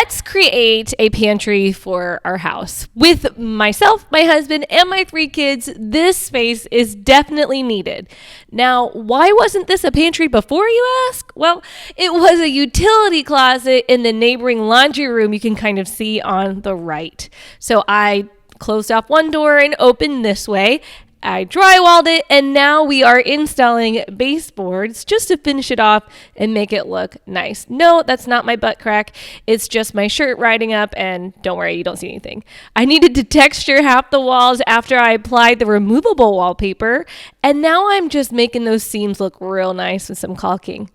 let's create a pantry for our house. With myself, my husband, and my 3 kids, this space is definitely needed. Now, why wasn't this a pantry before, you ask? Well, it was a utility closet in the neighboring laundry room you can kind of see on the right. So I closed off one door and opened this way. I drywalled it, and now we are installing baseboards just to finish it off and make it look nice. No, that's not my butt crack. It's just my shirt riding up, and don't worry, you don't see anything. I needed to texture half the walls after I applied the removable wallpaper, and now I'm just making those seams look real nice with some caulking.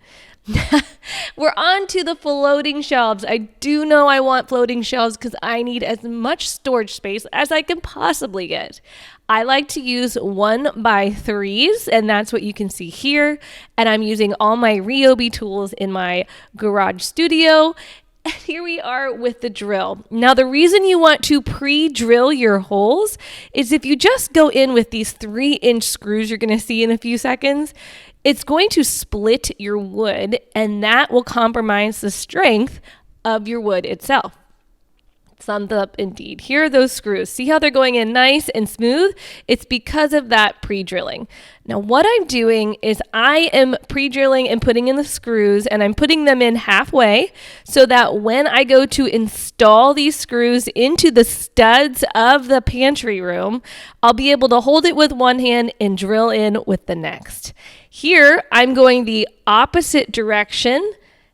We're on to the floating shelves. I do know I want floating shelves because I need as much storage space as I can possibly get. I like to use 1x3s, and that's what you can see here. And I'm using all my Ryobi tools in my garage studio. And here we are with the drill. Now, the reason you want to pre-drill your holes is if you just go in with these 3-inch screws you're going to see in a few seconds, it's going to split your wood, and that will compromise the strength of your wood itself. Summed up indeed. Here are those screws. See how they're going in nice and smooth? It's because of that pre-drilling. Now what I'm doing is I am pre-drilling and putting in the screws, and I'm putting them in halfway so that when I go to install these screws into the studs of the pantry room, I'll be able to hold it with one hand and drill in with the next. Here I'm going the opposite direction.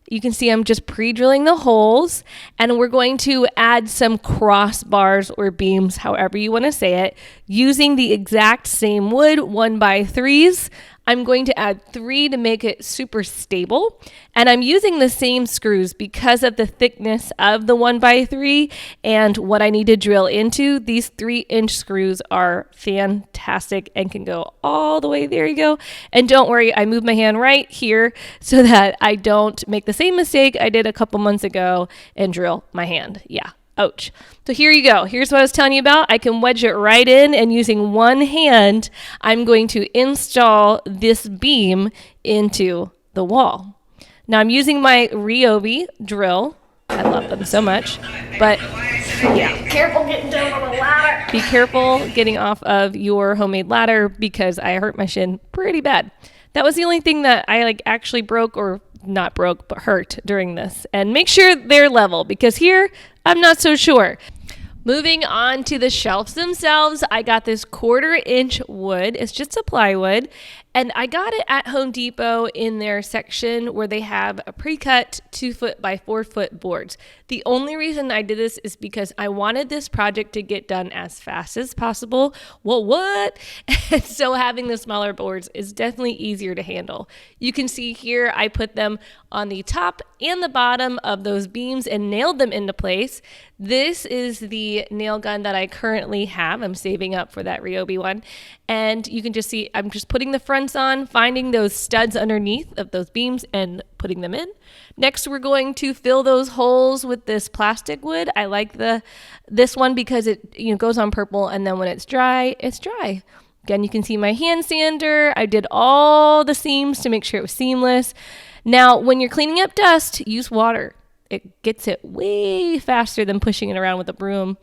You can see I'm just pre-drilling the holes, and we're going to add some crossbars or beams, however you want to say it, using the exact same wood, 1x3s. I'm going to add 3 to make it super stable, and I'm using the same screws because of the thickness of the 1x3 and what I need to drill into. These 3-inch screws are fantastic and can go all the way. There you go. And don't worry, I moved my hand right here so that I don't make the same mistake I did a couple months ago and drill my hand. Yeah. Ouch. So here you go. Here's what I was telling you about. I can wedge it right in, and using one hand, I'm going to install this beam into the wall. Now I'm using my Ryobi drill. I love them so much. But yeah, careful getting down on the ladder. Be careful getting off of your homemade ladder because I hurt my shin pretty bad. That was the only thing that I actually broke, or not broke, but hurt during this. And make sure they're level because here, I'm not so sure. Moving on to the shelves themselves, I got this 1/4-inch wood. It's just a plywood, and I got it at Home Depot in their section where they have a pre-cut 2-foot by 4-foot boards. The only reason I did this is because I wanted this project to get done as fast as possible. Well, what? And so having the smaller boards is definitely easier to handle. You can see here I put them on the top and the bottom of those beams and nailed them into place. This is the nail gun that I currently have. I'm saving up for that Ryobi one. And you can just see I'm just putting the fronts on, finding those studs underneath of those beams and putting them in. Next, we're going to fill those holes with this plastic wood. I like this one because it goes on purple, and then when it's dry, it's dry. Again, you can see my hand sander. I did all the seams to make sure it was seamless. Now, when you're cleaning up dust, use water. It gets it way faster than pushing it around with a broom.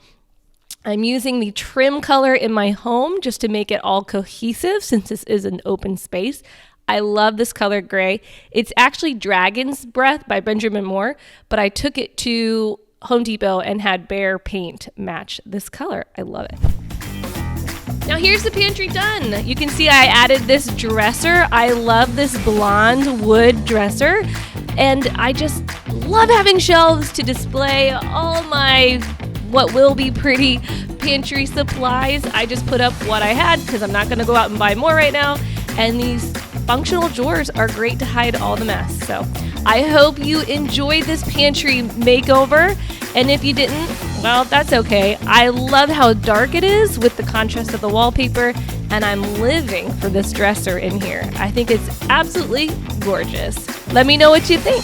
I'm using the trim color in my home just to make it all cohesive since this is an open space. I love this color gray. It's actually Dragon's Breath by Benjamin Moore, but I took it to Home Depot and had Behr paint match this color. I love it. Now here's the pantry done. You can see I added this dresser. I love this blonde wood dresser, and I just love having shelves to display all my what will be pretty pantry supplies. I just put up what I had because I'm not going to go out and buy more right now, and these functional drawers are great to hide all the mess. So I hope you enjoyed this pantry makeover, and if you didn't, well, that's okay. I love how dark it is with the contrast of the wallpaper, and I'm living for this dresser in here. I think it's absolutely gorgeous. Let me know what you think.